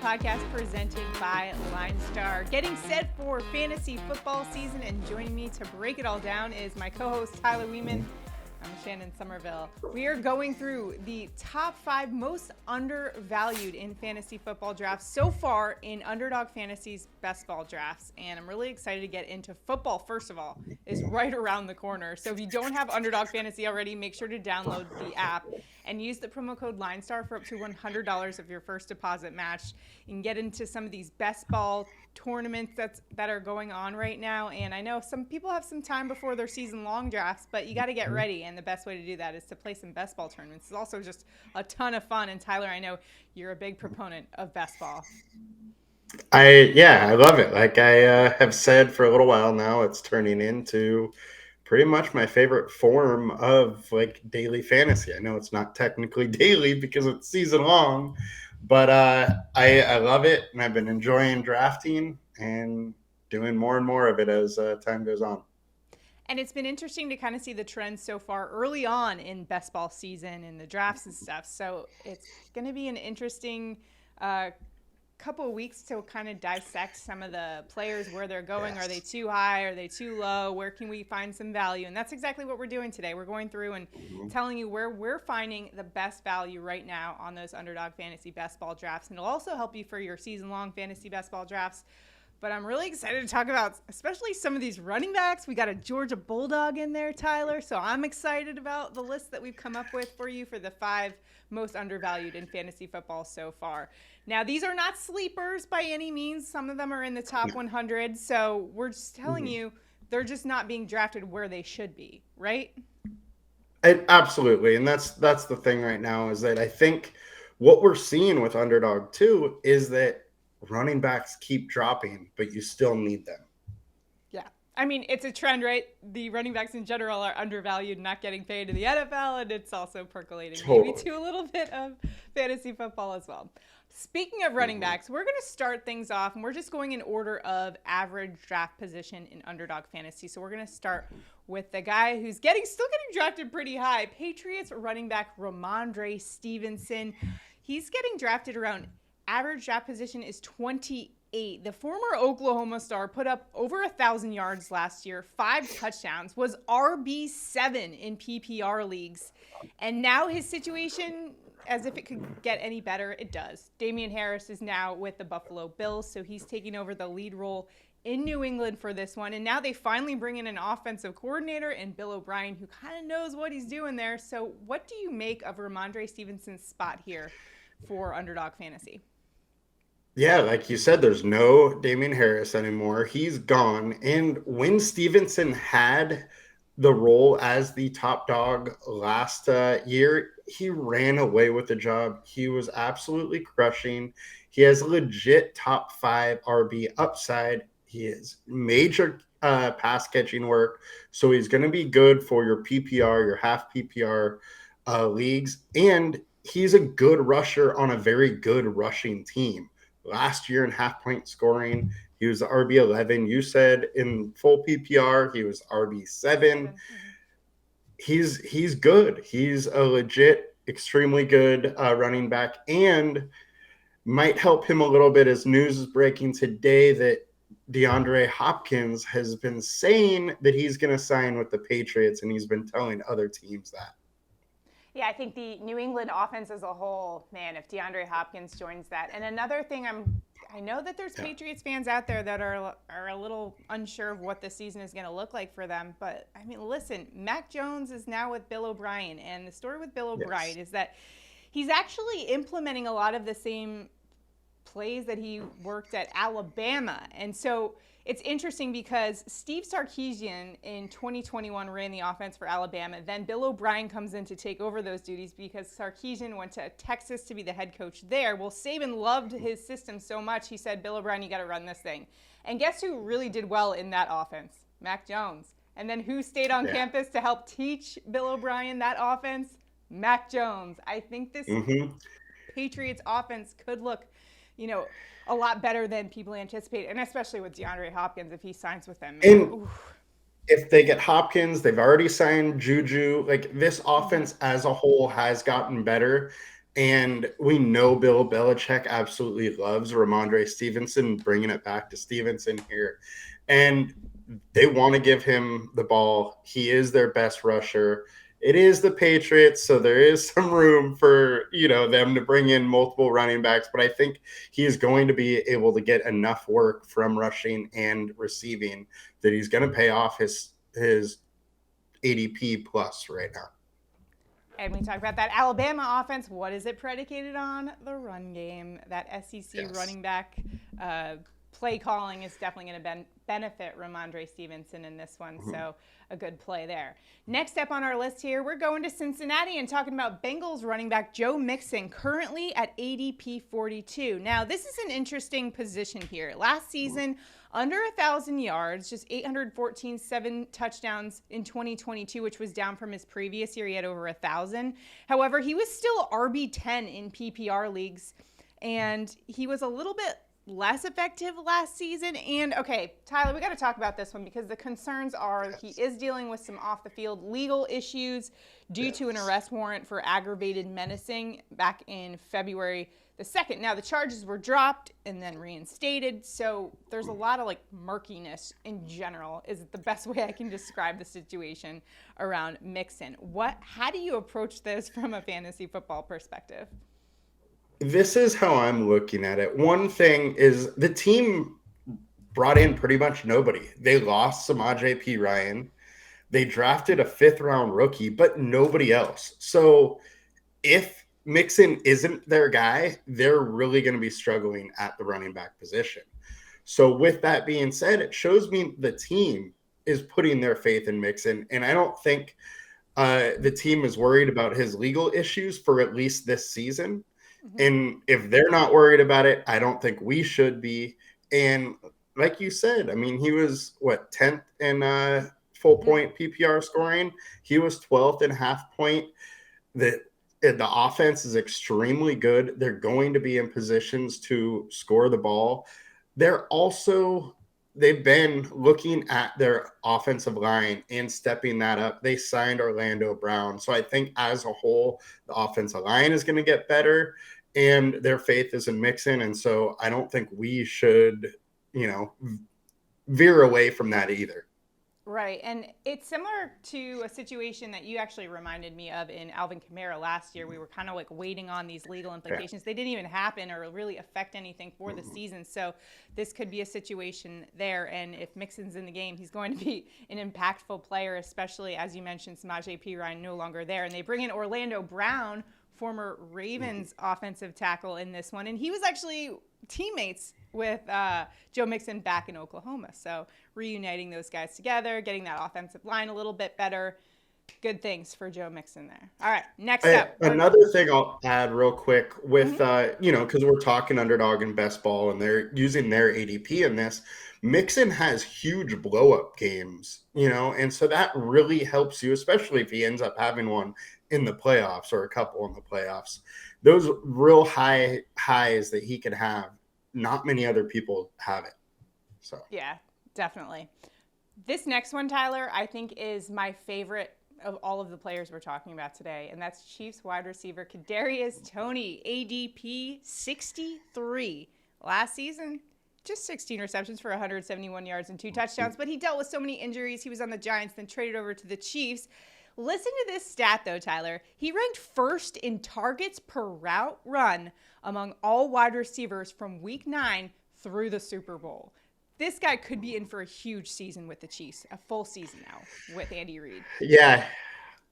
Podcast presented by LineStar. Getting set for fantasy football season, and joining me to break it all down is my co-host Tyler Wiemann. I'm Shannon, Sommerville. We are going through the top 5 most undervalued in fantasy football drafts so far in Underdog Fantasy's best ball drafts. And I'm really excited to get into football, first of all, is right around the corner. So if you don't have Underdog Fantasy already, make sure to download the app and use the promo code LineStar for up to $100 of your first deposit match. You can get into some of these best ball tournaments that are going on right now. And I know some people have some time before their season-long drafts, but you got to get ready. And the best way to do that is to play some best ball tournaments. It's also just a ton of fun. And Tyler, I know you're a big proponent of best ball. I love it. Like I have said for a little while now, it's turning into pretty much my favorite form of like daily fantasy. I know it's not technically daily because it's season long, but I love it, and I've been enjoying drafting and doing more and more of it as time goes on. And it's been interesting to kind of see the trends so far early on in best ball season and the drafts and stuff. So it's going to be an interesting couple of weeks to kind of dissect some of the players, where they're going. Yes. Are they too high? Are they too low? Where can we find some value? And that's exactly what we're doing today. We're going through and telling you where we're finding the best value right now on those Underdog Fantasy best ball drafts. And it'll also help you for your season-long fantasy best ball drafts. But I'm really excited to talk about especially some of these running backs. We got a Georgia Bulldog in there, Tyler. So I'm excited about the list that we've come up with for you for the 5 most undervalued in fantasy football so far. Now, these are not sleepers by any means. Some of them are in the top 100. So we're just telling you they're just not being drafted where they should be, right? Absolutely. And that's the thing right now, is that I think what we're seeing with Underdog too is that running backs keep dropping, but you still need them. Yeah. I mean, it's a trend, right? The running backs in general are undervalued, not getting paid in the NFL, and it's also percolating maybe to a little bit of fantasy football as well. Speaking of running backs, we're going to start things off, and we're just going in order of average draft position in Underdog Fantasy. So we're going to start with the guy who's still getting drafted pretty high, Patriots running back Rhamondre Stevenson. He's getting drafted around average draft position is 28. The former Oklahoma star put up over 1,000 yards last year, 5 touchdowns, was RB7 in PPR leagues. And now his situation, as if it could get any better, it does. Damian Harris is now with the Buffalo Bills, so he's taking over the lead role in New England for this one. And now they finally bring in an offensive coordinator in Bill O'Brien, who kind of knows what he's doing there. So what do you make of Rhamondre Stevenson's spot here for Underdog Fantasy? Yeah, like you said, there's no Damian Harris anymore. He's gone. And when Stevenson had the role as the top dog last year, he ran away with the job. He was absolutely crushing. He has legit top 5 RB upside. He has major pass catching work. So he's going to be good for your PPR, your half PPR leagues. And he's a good rusher on a very good rushing team. Last year in half-point scoring, he was RB11. You said in full PPR, he was RB7. He's good. He's a legit, extremely good running back, and might help him a little bit as news is breaking today that DeAndre Hopkins has been saying that he's going to sign with the Patriots, and he's been telling other teams that. Yeah, I think the New England offense as a whole, man, if DeAndre Hopkins joins that. And another thing, I know that there's Patriots fans out there that are a little unsure of what the season is going to look like for them. But, I mean, listen, Mac Jones is now with Bill O'Brien. And the story with Bill O'Brien is that he's actually implementing a lot of the same plays that he worked at Alabama. And so it's interesting because Steve Sarkisian in 2021 ran the offense for Alabama. Then Bill O'Brien comes in to take over those duties because Sarkisian went to Texas to be the head coach there. Well, Saban loved his system so much, he said, Bill O'Brien, you got to run this thing. And guess who really did well in that offense? Mac Jones. And then who stayed on campus to help teach Bill O'Brien that offense? Mac Jones. I think this Patriots offense could look, a lot better than people anticipate, and especially with DeAndre Hopkins if he signs with them. And if they get Hopkins, they've already signed Juju. Like, this offense as a whole has gotten better. And we know Bill Belichick absolutely loves Rhamondre Stevenson, bringing it back to Stevenson here. And they want to give him the ball. He is their best rusher. It is the Patriots, so there is some room for, them to bring in multiple running backs. But I think he is going to be able to get enough work from rushing and receiving that he's going to pay off his ADP plus right now. And we talked about that Alabama offense. What is it predicated on? The run game. That SEC running back play calling is definitely going to benefit Rhamondre Stevenson in this one. Mm-hmm. So a good play there. Next up on our list here, we're going to Cincinnati and talking about Bengals running back Joe Mixon, currently at ADP 42. Now, this is an interesting position here. Last season, under 1,000 yards, just 814, 7 touchdowns in 2022, which was down from his previous year. He had over 1,000. However, he was still RB10 in PPR leagues, and he was a little bit less effective last season. And okay, Tyler, we got to talk about this one because the concerns are he is dealing with some off the field legal issues due to an arrest warrant for aggravated menacing back in February the 2nd. Now the charges were dropped and then reinstated. So there's a lot of murkiness in general is the best way I can describe the situation around Mixon. How do you approach this from a fantasy football perspective? This is how I'm looking at it. One thing is the team brought in pretty much nobody. They lost Samaje Perine. They drafted a 5th-round rookie, but nobody else. So if Mixon isn't their guy, they're really going to be struggling at the running back position. So with that being said, it shows me the team is putting their faith in Mixon, and I don't think the team is worried about his legal issues for at least this season. Mm-hmm. And if they're not worried about it, I don't think we should be. And like you said, I mean, he was 10th in full point PPR scoring. He was 12th in half point. The offense is extremely good. They're going to be in positions to score the ball. They've been looking at their offensive line and stepping that up. They signed Orlando Brown. So I think as a whole, the offensive line is going to get better and their faith is in Mixon. And so I don't think we should, veer away from that either. Right. And it's similar to a situation that you actually reminded me of in Alvin Kamara last year. We were kind of waiting on these legal implications. They didn't even happen or really affect anything for the season. So this could be a situation there. And if Mixon's in the game, he's going to be an impactful player, especially as you mentioned, Samaje Perine no longer there. And they bring in Orlando Brown, former Ravens offensive tackle in this one. And he was actually teammates with Joe Mixon back in Oklahoma. So reuniting those guys together, getting that offensive line a little bit better. Good things for Joe Mixon there. All right, next up. Another thing I'll add real quick with, because we're talking Underdog and Best Ball and they're using their ADP in this. Mixon has huge blow-up games, and so that really helps you, especially if he ends up having one in the playoffs or a couple in the playoffs. Those real high highs that he could have, not many other people have it. So yeah, definitely. This next one, Tyler, I think is my favorite of all of the players we're talking about today, and that's Chiefs wide receiver Kadarius Toney, ADP 63. Last season, just 16 receptions for 171 yards and 2 touchdowns, but he dealt with so many injuries. He was on the Giants, then traded over to the Chiefs. Listen to this stat, though, Tyler. He ranked first in targets per route run among all wide receivers from Week 9 through the Super Bowl. This guy could be in for a huge season with the Chiefs, a full season now with Andy Reid. Yeah,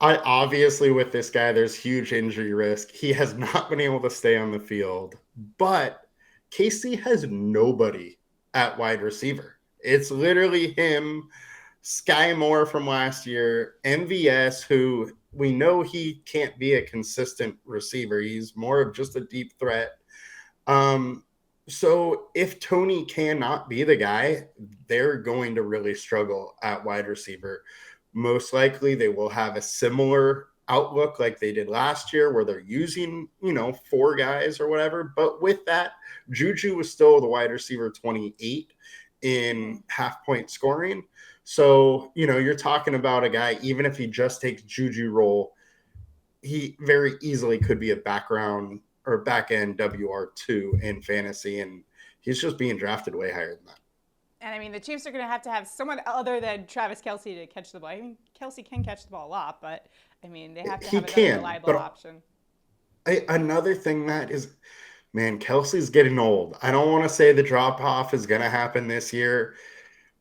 obviously with this guy, there's huge injury risk. He has not been able to stay on the field, but KC has nobody at wide receiver. It's literally him, Sky Moore from last year, MVS, who we know he can't be a consistent receiver. He's more of just a deep threat. So if Toney cannot be the guy, they're going to really struggle at wide receiver. Most likely they will have a similar outlook like they did last year where they're using, 4 guys or whatever. But with that, Juju was still the wide receiver 28 in half-point scoring. So, you're talking about a guy, even if he just takes Juju role, he very easily could be a background or back end WR2 in fantasy, and he's just being drafted way higher than that. And I mean, the Chiefs are going to have someone other than Travis Kelce to catch the ball. I mean, Kelce can catch the ball a lot, but I mean, they have to have another reliable option. Another thing, Matt, is, man, Kelce's getting old. I don't want to say the drop off is going to happen this year,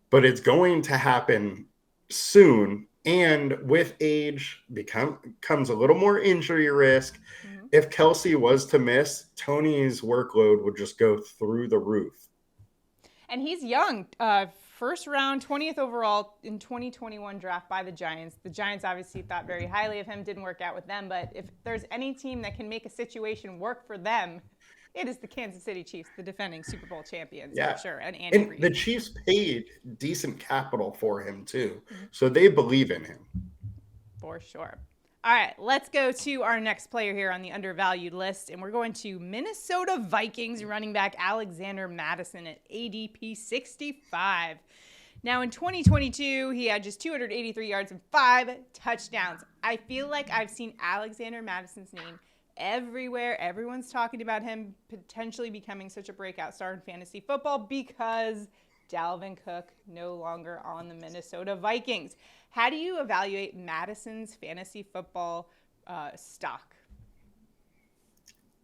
but it's going to happen soon. And with age comes a little more injury risk. Mm-hmm. If Kelce was to miss, Toney's workload would just go through the roof. And he's young. First round, 20th overall in 2021 draft by the Giants. The Giants obviously thought very highly of him, didn't work out with them. But if there's any team that can make a situation work for them, it is the Kansas City Chiefs, the defending Super Bowl champions, for sure. And the Chiefs paid decent capital for him, too. Mm-hmm. So they believe in him. For sure. All right, let's go to our next player here on the undervalued list, and we're going to Minnesota Vikings running back Alexander Mattison at ADP 65. Now, in 2022, he had just 283 yards and 5 touchdowns. I feel like I've seen Alexander Mattison's name everywhere. Everyone's talking about him potentially becoming such a breakout star in fantasy football because Dalvin Cook no longer on the Minnesota Vikings. How do you evaluate Mattison's fantasy football stock?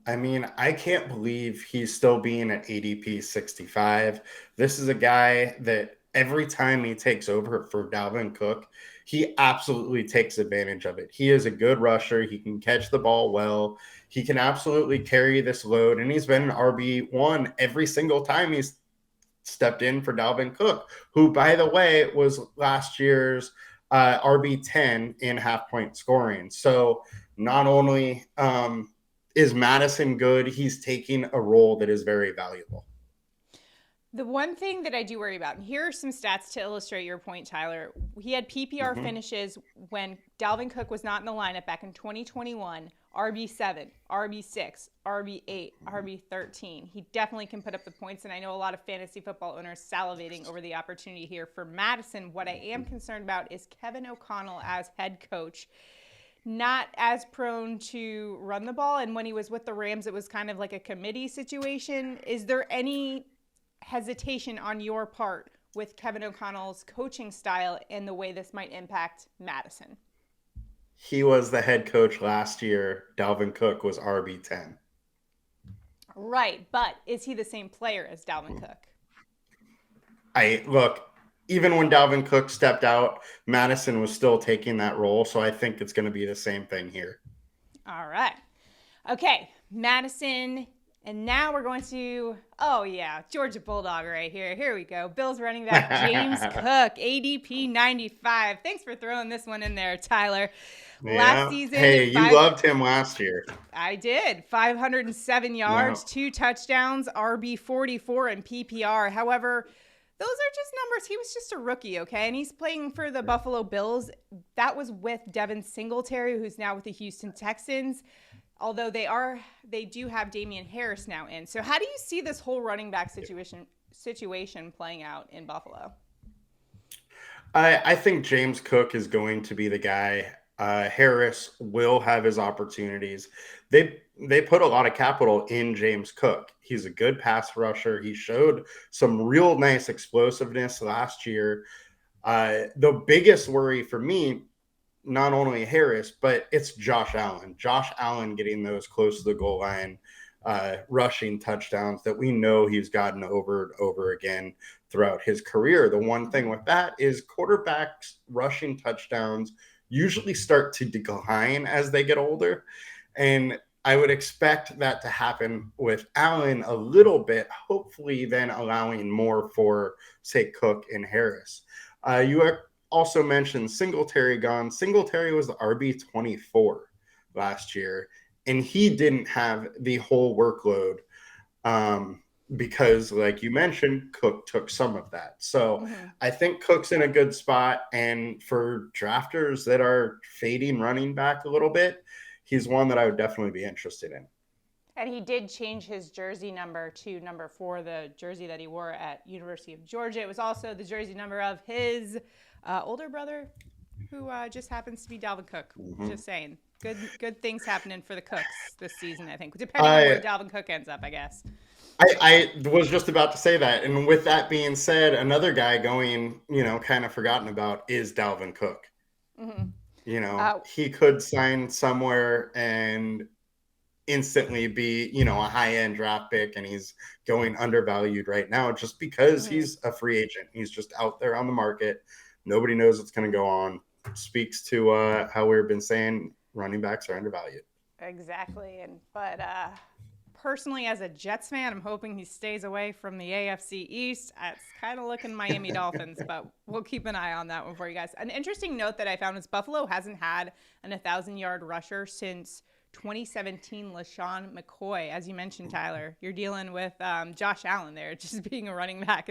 I mean, I can't believe he's still being at ADP 65. This is a guy that every time he takes over for Dalvin Cook, he absolutely takes advantage of it. He is a good rusher. He can catch the ball well. He can absolutely carry this load, and he's been an RB1 every single time he's stepped in for Dalvin Cook, who, by the way, was last year's RB10 in half-point scoring. So not only is Madison good, he's taking a role that is very valuable. The one thing that I do worry about, and here are some stats to illustrate your point, Tyler. He had PPR finishes when Dalvin Cook was not in the lineup back in 2021, RB7, RB6, RB8, RB13. He definitely can put up the points, and I know a lot of fantasy football owners salivating over the opportunity here for Madison. What I am concerned about is Kevin O'Connell as head coach. Not as prone to run the ball, and when he was with the Rams, it was kind of like a committee situation. Is there any hesitation on your part with Kevin O'Connell's coaching style and the way this might impact Madison? He was the head coach last year. Dalvin Cook was RB10. Right, but is he the same player as Dalvin Cook? Even when Dalvin Cook stepped out, Madison was still taking that role, so I think it's going to be the same thing here. All right. Okay, Madison. And now we're going to, Georgia Bulldog right here. Here we go. Bills running back James Cook, ADP 95. Thanks for throwing this one in there, Tyler. Yeah. Last season. Hey, you loved him last year. I did. 507 yards, 2 touchdowns, RB 44 in PPR. However, those are just numbers. He was just a rookie, okay? And he's playing for the Buffalo Bills. That was with Devin Singletary, who's now with the Houston Texans. Although they do have Damian Harris now in. So how do you see this whole running back situation playing out in Buffalo? I think James Cook is going to be the guy. Harris will have his opportunities. They put a lot of capital in James Cook. He's a good pass rusher. He showed some real nice explosiveness last year. The biggest worry for me, not only Harris, but it's Josh Allen. Josh Allen getting those close to the goal line rushing touchdowns that we know he's gotten over and over again throughout his career. The one thing with that is quarterbacks rushing touchdowns usually start to decline as they get older. And I would expect that to happen with Allen a little bit, hopefully then allowing more for, say, Cook and Harris. You also mentioned Singletary gone. Singletary was the RB24 last year, and he didn't have the whole workload because, like you mentioned, Cook took some of that. So I think Cook's in a good spot, and for drafters that are fading running back a little bit, he's one that I would definitely be interested in. And he did change his jersey number to number 4, the jersey that he wore at University of Georgia. It was also the jersey number of his older brother, who just happens to be Dalvin Cook. Just saying. Good things happening for the Cooks this season, I think, depending on where Dalvin Cook ends up, I guess. I was just about to say that. And with that being said, another guy going, kind of forgotten about is Dalvin Cook. Mm-hmm. He could sign somewhere and instantly be, a high-end draft pick, and he's going undervalued right now just because he's a free agent. He's just out there on the market. Nobody knows what's going to go on. Speaks to how we've been saying running backs are undervalued. Exactly. But personally, as a Jets fan, I'm hoping he stays away from the AFC East. It's kind of looking Miami Dolphins, but we'll keep an eye on that one for you guys. An interesting note that I found is Buffalo hasn't had an 1,000-yard rusher since 2017 LaShawn McCoy. As you mentioned, Tyler, you're dealing with Josh Allen there, just being a running back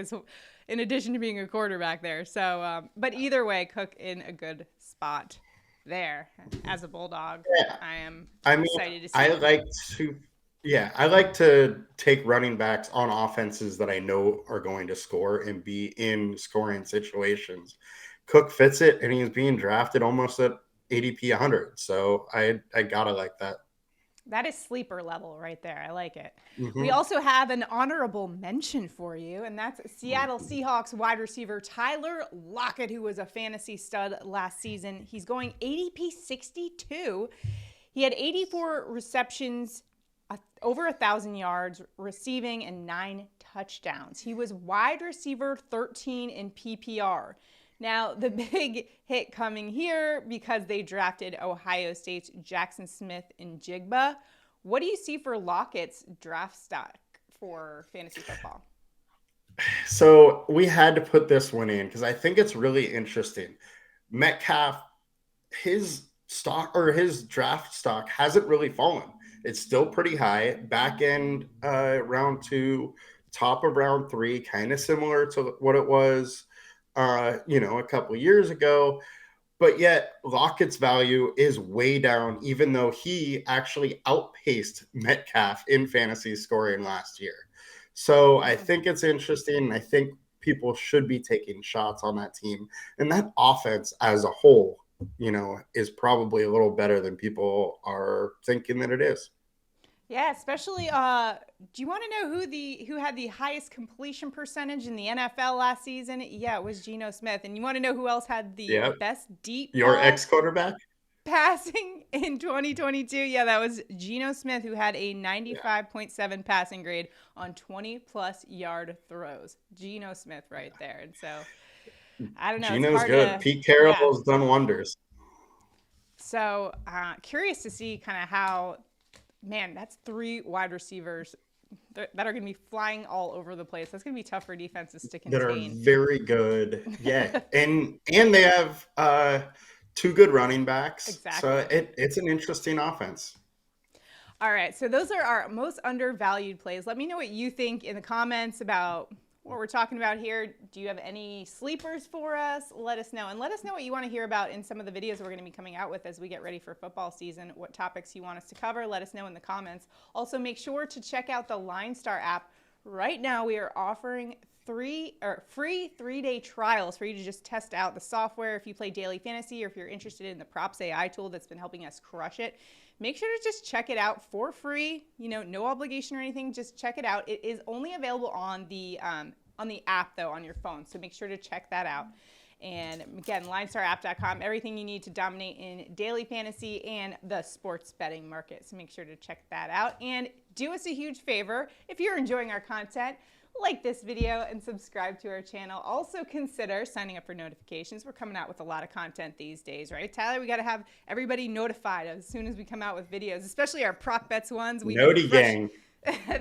in addition to being a quarterback there. So, but either way, Cook in a good spot there. As a Bulldog, I am excited to see. I like to take running backs on offenses that I know are going to score and be in scoring situations. Cook fits it, and he's being drafted almost at ADP 100. So I gotta like that. That is sleeper level right there. I like it. Mm-hmm. We also have an honorable mention for you, and that's Seattle Seahawks wide receiver Tyler Lockett, who was a fantasy stud last season. He's going ADP 62. He had 84 receptions, over 1,000 yards receiving, and 9 touchdowns. He was wide receiver 13 in PPR. Now, the big hit coming here because they drafted Ohio State's Jackson Smith and Jigba. What do you see for Lockett's draft stock for fantasy football? So we had to put this one in because I think it's really interesting. Metcalf, his stock or his draft stock hasn't really fallen. It's still pretty high. Back end round 2, top of round 3, kind of similar to what it was a couple of years ago, but yet Lockett's value is way down, even though he actually outpaced Metcalf in fantasy scoring last year. So I think it's interesting. I think people should be taking shots on that team, and that offense as a whole, is probably a little better than people are thinking that it is. Yeah, especially. Do you want to know who had the highest completion percentage in the NFL last season? Yeah, it was Geno Smith. And you want to know who else had the best deep your ex-quarterback passing in 2022? Yeah, that was Geno Smith, who had a 95.7 passing grade on 20-plus yard throws. Geno Smith right there. And so I don't know. Geno's good. Pete Carroll's done wonders. So curious to see kind of how. Man, that's 3 wide receivers that are going to be flying all over the place. That's going to be tough for defenses to contain. That are very good. Yeah. and they have 2 good running backs. Exactly. So it's an interesting offense. All right. So those are our most undervalued plays. Let me know what you think in the comments about what we're talking about here. Do you have any sleepers for us? Let us know. And let us know what you want to hear about in some of the videos we're going to be coming out with as we get ready for football season. What topics you want us to cover, let us know in the comments. Also, make sure to check out the LineStar app. Right now, we are offering free 3-day trials for you to just test out the software if you play daily fantasy or if you're interested in the Props AI tool that's been helping us crush it. Make sure to just check it out for free. No obligation or anything. Just check it out. It is only available on the app, though, on your phone. So make sure to check that out. And again, LineStarApp.com, everything you need to dominate in daily fantasy and the sports betting market. So make sure to check that out. And do us a huge favor. If you're enjoying our content, like this video and subscribe to our channel. Also consider signing up for notifications. We're coming out with a lot of content these days, right, Tyler? We got to have everybody notified as soon as we come out with videos, especially our prop bets ones. Noti gang.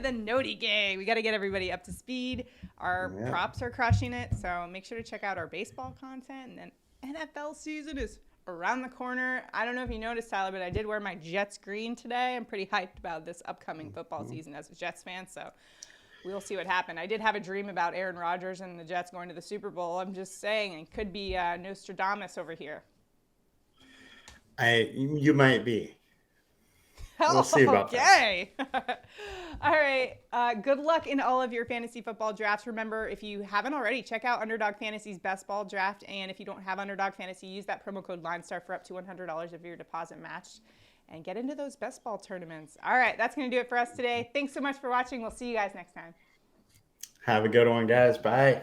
The Noti gang. We got to get everybody up to speed. Our props are crushing it. So make sure to check out our baseball content. And then NFL season is around the corner. I don't know if you noticed, Tyler, but I did wear my Jets green today. I'm pretty hyped about this upcoming football season as a Jets fan. So we'll see what happens. I did have a dream about Aaron Rodgers and the Jets going to the Super Bowl. I'm just saying, it could be Nostradamus over here. You might be. We'll see about that. Okay. All right. Good luck in all of your fantasy football drafts. Remember, if you haven't already, check out Underdog Fantasy's Best Ball Draft. And if you don't have Underdog Fantasy, use that promo code LineStar for up to $100 of your deposit matched. and get into those best ball tournaments. All right, that's going to do it for us today. Thanks so much for watching. We'll see you guys next time. Have a good one, guys. Bye.